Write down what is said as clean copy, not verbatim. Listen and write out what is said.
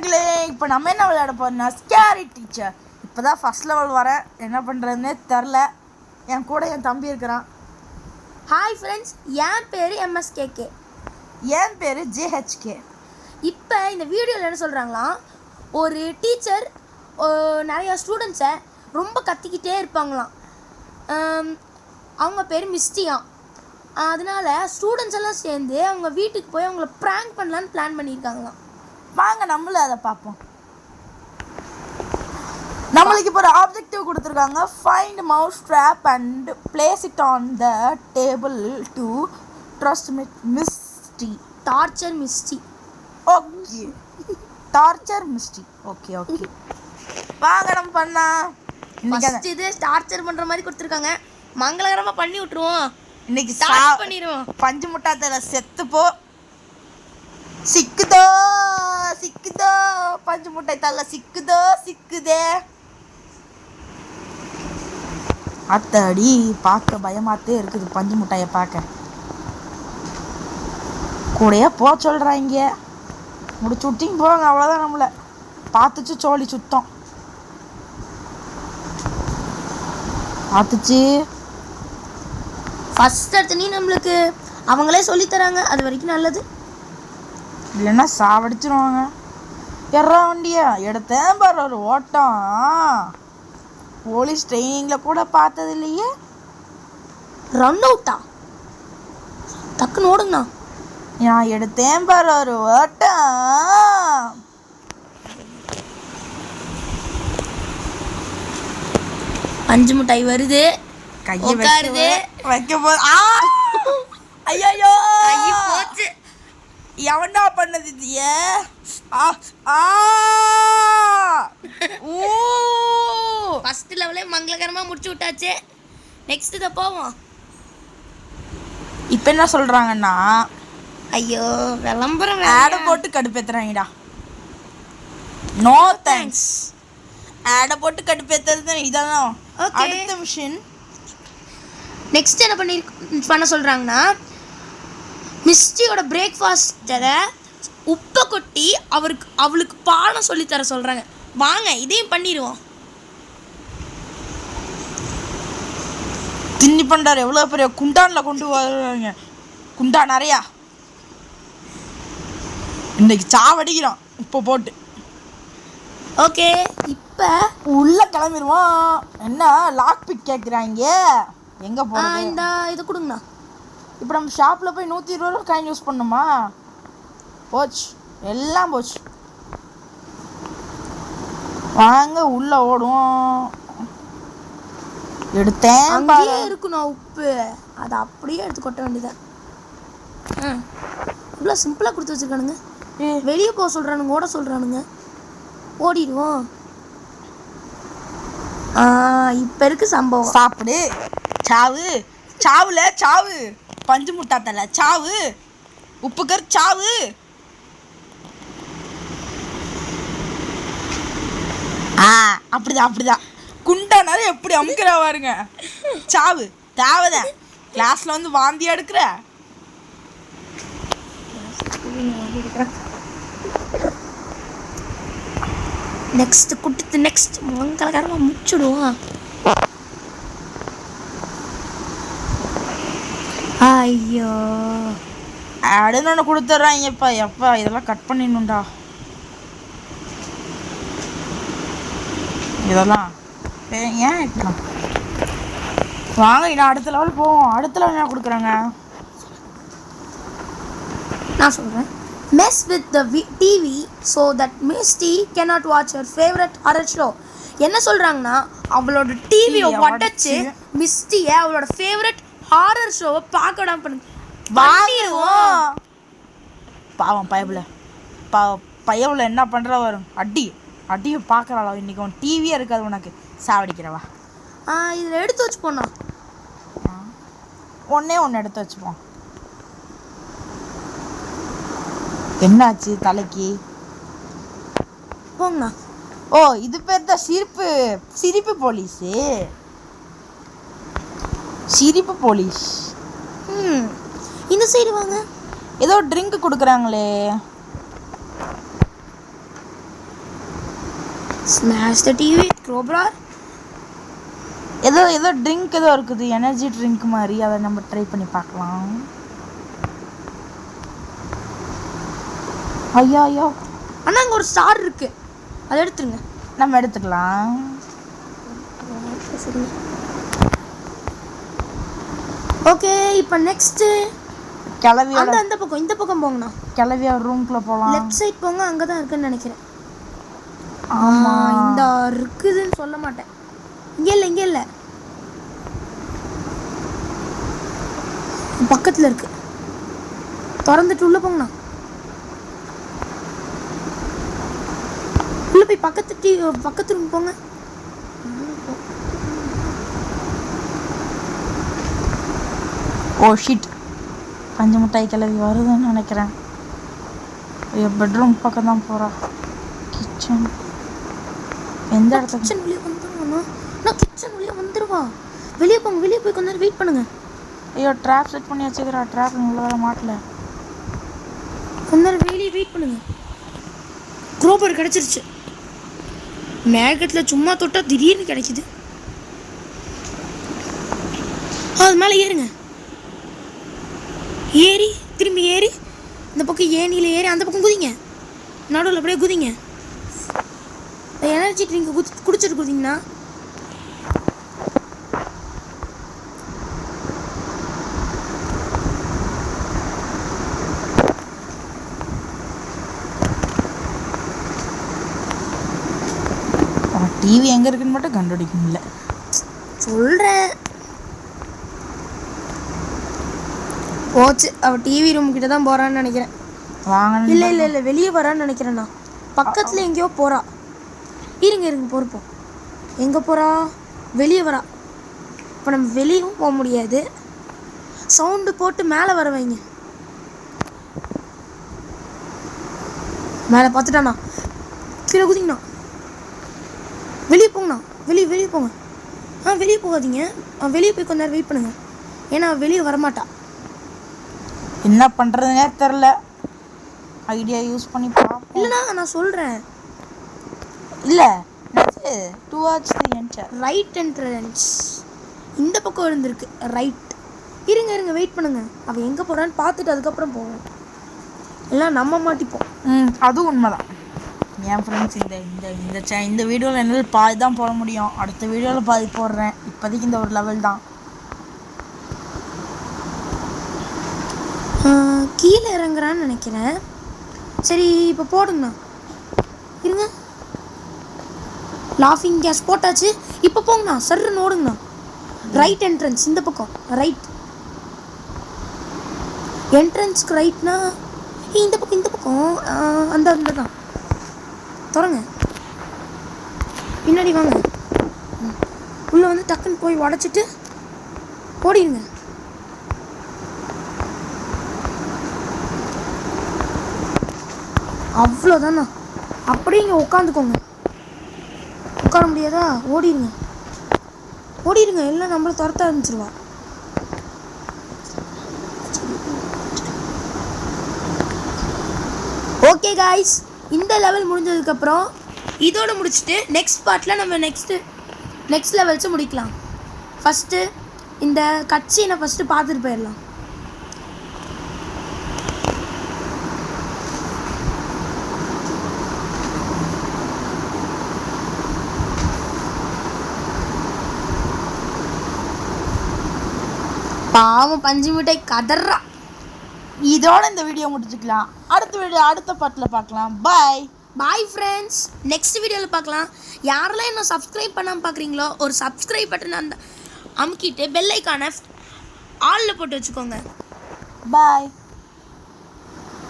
நண்பர்களே, இப்போ நம்ம என்ன விளையாட போறோம்னா ஸ்கேரி டீச்சர். இப்போ தான் ஃபர்ஸ்ட் லெவல் வரேன், என்ன பண்ணுறதுன்னே தெரில. என் கூட என் தம்பி இருக்கிறான். ஹாய் ஃப்ரெண்ட்ஸ், என் பேர் MSKK. என் பேர் JHK. இப்போ இந்த வீடியோவில் என்ன சொல்கிறாங்களா, ஒரு டீச்சர் நிறையா ஸ்டூடெண்ட்ஸை ரொம்ப கத்திக்கிட்டே இருப்பாங்களாம். அவங்க பேர் மிஸ்டியாம். அதனால ஸ்டூடெண்ட்ஸ் எல்லாம் சேர்ந்து அவங்க வீட்டுக்கு போய் அவங்கள ப்ராங்க் பண்ணலான்னு பிளான் பண்ணியிருக்காங்களாம். வாங்க நம்மளும் அதை பார்ப்போம். நம்மளுக்கு இப்போ ஒரு ஆப்ஜெக்டிவ் கொடுத்துருக்காங்க. Find mouse trap and place it on the table to trust Misty. Torture Misty. Okay, torture Misty. Okay okay, வாங்க நம்ம பண்ணா. ஃபர்ஸ்ட் இது டார்ச்சர் பண்ணுற மாதிரி கொடுத்துருக்காங்க. மங்களகரமாக பண்ணி விட்ருவோம். இன்னைக்கு ஸ்டார்ட் பண்ணிடுவோம். பஞ்சு முட்டாத்தல செத்துப்போ. சிக்குதோ சிக்குதோ, பஞ்சு முட்டை தள்ள சிக்குதோ சிக்குதே. அத்தடி பார்க்க பயமாத்தே இருக்குது பஞ்சு முட்டையை பார்க்க. கூடயே போ சொல்கிறாங்க. முடிச்சு விட்டிங்க போங்க, அவ்வளோதான். நம்மளை பார்த்துச்சு சோழி சுத்தம் பார்த்துச்சு. ஃபஸ்ட் எடுத்தனே நம்மளுக்கு அவங்களே சொல்லித்தராங்க, அது வரைக்கும் நல்லது. இல்லைன்னா சாவடிச்சிருவாங்க. எறா வண்டியா எடுத்தேன் பாரு ஒரு ஓட்டம். போலீஸ் ட்ரைனிங்கில் கூட பார்த்தது இல்லையே. ரன் அவுட்டா? டக்குன்னு ஓடுங்கண்ணா. நான் எடுத்தேன் பாரு ஒரு ஓட்டம். பஞ்சு மிட்டாய் வருது, கையை உட்காருது, வைக்க போது. ஐயோ போச்சு. எவன்டா பண்ணது இது? ஃபர்ஸ்ட் லெவலே மங்களகரமாக முடிச்சு விட்டாச்சு. நெக்ஸ்ட் இதை போவோம். இப்போ என்ன சொல்கிறாங்கன்னா, ஐயோ விளம்பரம் ஆடை போட்டு கடுப்பேத்துறாங்கடா. No thanks. ஆடை போட்டு கடுப்பேத்துறது இதான் அடுத்த மிஷின். நெக்ஸ்ட் என்ன பண்ண சொல்கிறாங்கன்னா, மிஸ்டியோட பிரேக்ஃபாஸ்ட்டை உப்பை கொட்டி அவளுக்கு பாடம் சொல்லித்தர சொல்கிறாங்க. வாங்க இதையும் பண்ணிடுவோம். தின்னி பண்டார் எவ்வளோ பெரிய குண்டானில் கொண்டு வருவாங்க. குண்டா நிறையா. இன்னைக்கு சாவடிக்கிறோம் உப்பு போட்டு. ஓகே, இப்போ உள்ளே கிளம்பிடுவோம். என்ன லாக் பிக் கேட்குறாங்க, எங்கே போகிறது? இந்த இதை கொடுங்கண்ணா. இப்போ நம்ம ஷாப்பில் போய் 120 ரூபா காயின் யூஸ் பண்ணணுமா? போச்சு, எல்லாம் போச்சு. வாங்க உள்ளே ஓடுவோம். எடுத்தேன் அங்கேயே இருக்கணும் உப்பு, அதை அப்படியே எடுத்து கொட்ட வேண்டியதான். இவ்வளோ சிம்பிளாக கொடுத்து வச்சுருக்கானுங்க. வெளியே போக சொல்கிறானுங்க, ஓட சொல்கிறானுங்க. ஓடிடுவோம். இப்போ இருக்கு சம்பவம். சாப்பிடு, சாவு, சாவுல சாவு, பஞ்சு முட்டாத்தல சாவு, உப்புக்கர் சாவு. அப்படிதான் அப்படிதான். குண்டானாரு எப்படி அமுக்கிறா பாருங்க. சாவு தேவத. கிளாஸ்ல வந்து வாந்தி எடுக்கிற. நெக்ஸ்ட் குட்டித்து நெக்ஸ்ட் மங்களகரமாக முடிச்சுடுவோம். ஐயோ ஆடுன்னு ஒன்று கொடுத்துட்றாங்கப்பா. எப்பா இதெல்லாம் கட் பண்ணிடணுண்டா. இதெல்லாம் ஏன் வைக்கலாம். வாங்க இன்னும் அடுத்த லெவல் போவோம். அடுத்த லெவல் என்ன கொடுக்குறாங்க நான் சொல்கிறேன். Mess with the TV so that Misty cannot watch her favorite horror show. என்ன சொல்கிறாங்கன்னா, அவளோட டிவியை உடச்சி மிஸ்டியை அவளோட ஃபேவரட் ஹாரர் ஷோவை பார்க்க விடாம பண்ணிடுவோம். பாவம் பயவில் என்ன பண்ணுற வரும். அடியை பார்க்குறாளா இன்றைக்கி? உன் டிவியே இருக்காது உனக்கு, சாவடிக்கிறவா. இதில் எடுத்து வச்சு போனா ஒன்று எடுத்து வச்சுப்போம். என்னாச்சு தலைக்கு? போங்கண்ணா. ஓ இது பேர் தான் சிரிப்பு போலீஸு. சிரிப்பு போலீஸ். இந்த சைடு வாங்க. ஏதோ ட்ரிங்க் கொடுக்குறாங்களே. ஸ்மாஷ் த டிவி க்ரோப்ரா. ஏதோ ட்ரிங்க் ஏதோ இருக்குது, எனர்ஜி ட்ரிங்க் மாதிரி. அதை நம்ம ட்ரை பண்ணி பார்க்கலாம். ஐயோ அண்ணா அங்கே ஒரு ஸ்டார் இருக்கு, அதை எடுத்துருங்க. நம்ம எடுத்துக்கலாம். சரி ஓகே. இப்போ நெக்ஸ்ட்டு கிளவியோட அந்த பக்கம் இந்த பக்கம் போங்கண்ணா. கிளவியோட ரூம்குள்ளே போகலாம். லெஃப்ட் சைட் போங்க, அங்கே தான் இருக்குன்னு நினைக்கிறேன். ஆமாம், இந்த இருக்குதுன்னு சொல்ல மாட்டேன். இங்கே இல்லை பக்கத்தில் இருக்கு. திறந்துட்டு உள்ளே போங்கண்ணா. உள்ளே போய் பக்கத்து ரூம் போங்க. ஓ ஷிட், பஞ்சு மிட்டாய் கிளவி வருதுன்னு நினைக்கிறேன். பெட்ரூம் பக்கம் தான் போகிறா. கிச்சன் எந்த இடத்துல? கிச்சன் வெளியே வந்துருவாண்ணா. நான் கிச்சன் வெளியே வந்துடுவா. வெளியே போய் கொஞ்ச நேரம் வெயிட் பண்ணுங்க. ஐயோ ட்ராப் செட் பண்ணி வச்சுக்கிறா. ட்ராப் உள்ள வர மாட்டல. கொஞ்ச நேரம் வெளியே வெயிட் பண்ணுங்க. க்ரோபர் கிடச்சிருச்சு. மேகத்தில் சும்மா தொட்டால் திடீர்னு கிடைக்குது. அது மேலே ஏறுங்க. திரும்பி ஏறி இந்த பக்கம் ஏணியில் ஏறி அந்த பக்கம் குதிங்க. நடுவில் அப்படியே குதிங்க. எனர்ஜி ட்ரிங்க் குடிச்சிட்டு குதிங்கன்னா டிவி எங்கே இருக்குன்னு மட்டும் கண்டுபிடிக்க முடியல. சொல்கிறேன். போச்சு, அவள் டிவி ரூம் கிட்ட தான் போகிறான்னு நினைக்கிறேன். வாங்க. இல்லை வெளியே வரான்னு நினைக்கிறேண்ணா. பக்கத்தில் எங்கேயோ போகிறா. இருங்க பொறுப்போம். எங்கே போகிறா? வெளியே வரா. இப்போ நம்ம வெளியவும் போக முடியாது. சவுண்டு போட்டு மேலே வர வைங்க. மேலே பார்த்துட்டாண்ணா. கீழே குதிங்கண்ணா. வெளியே போங்கண்ணா. வெளியே போங்க. வெளியே போகாதீங்க. வெளியே போய் கொஞ்ச நேரம் வெயிட் பண்ணுங்க. ஏன்னா வெளியே வரமாட்டா. என்ன பண்ணுறதுனே தெரில. ஐடியா யூஸ் பண்ணி பார்ப்போம். இல்லைண்ணா நான் சொல்கிறேன். இல்லை டுவார்ட்ஸ் தி என்ட்ரன்ஸ். ரைட் என்ட்ரன்ஸ் இந்த பக்கம் இருந்திருக்கு. ரைட். இருங்க வெயிட் பண்ணுங்க. அவள் எங்கே போகிறான்னு பார்த்துட்டு அதுக்கப்புறம் போவோம். எல்லாம் நம்ம மாட்டிப்போம். அதுவும் உண்மைதான். என் ஃப்ரெண்ட்ஸ் இந்த வீடியோவில் என்னால் பாதி தான் போட முடியும். அடுத்த வீடியோவில் பாதி போடுறேன். இப்போதைக்கு இந்த ஒரு லெவல் தான். கீழே இறங்குறான்னு நினைக்கிறேன். சரி இப்போ போடுங்கண்ணா. இருங்க. லாஃபிங் கேஸ் போட்டாச்சு. இப்போ போங்கண்ணா. சர்ன்னு ஓடுங்கண்ணா. ரைட் என்ட்ரன்ஸ் இந்த பக்கம். ரைட் என்ட்ரன்ஸ்க்கு ரைட்னா இந்த பக்கம் அந்த தான் தொடங்க. பின்னாடி வாங்க. உள்ளே வந்து டக்குன்னு போய் உடச்சிட்டு ஓடிடுங்க. அவ்வளோதாண்ணா. அப்படியே இங்கே உட்காந்துக்கோங்க. உட்கார முடியாதா? ஓடிடுங்க. எல்லாம் நம்மளை துரத்த ஆரம்பிச்சிருவா. ஓகே காய்ஸ், இந்த லெவல் முடிஞ்சதுக்கப்புறம் இதோடு முடிச்சுட்டு நெக்ஸ்ட் பார்ட்டில் நம்ம நெக்ஸ்ட் லெவல்ஸை முடிக்கலாம். ஃபஸ்ட்டு இந்த கட்சீனை ஃபஸ்ட்டு பார்த்துட்டு போயிடலாம். பாவம் பஞ்சு மிட்டாய் கதறா. இதோட இந்த வீடியோ முடிச்சுக்கலாம். அடுத்த பாட்டில் பார்க்கலாம். Bye friends. நெக்ஸ்ட் வீடியோவில் பார்க்கலாம். யாரெல்லாம் இன்னும் சப்ஸ்கிரைப் பண்ணாமல் பார்க்குறீங்களோ ஒரு சப்ஸ்கிரைப் பட்டன் அந்த அமுக்கிட்டு பெல் ஐக்கானை ஆலில் போட்டு வச்சுக்கோங்க. பாய்.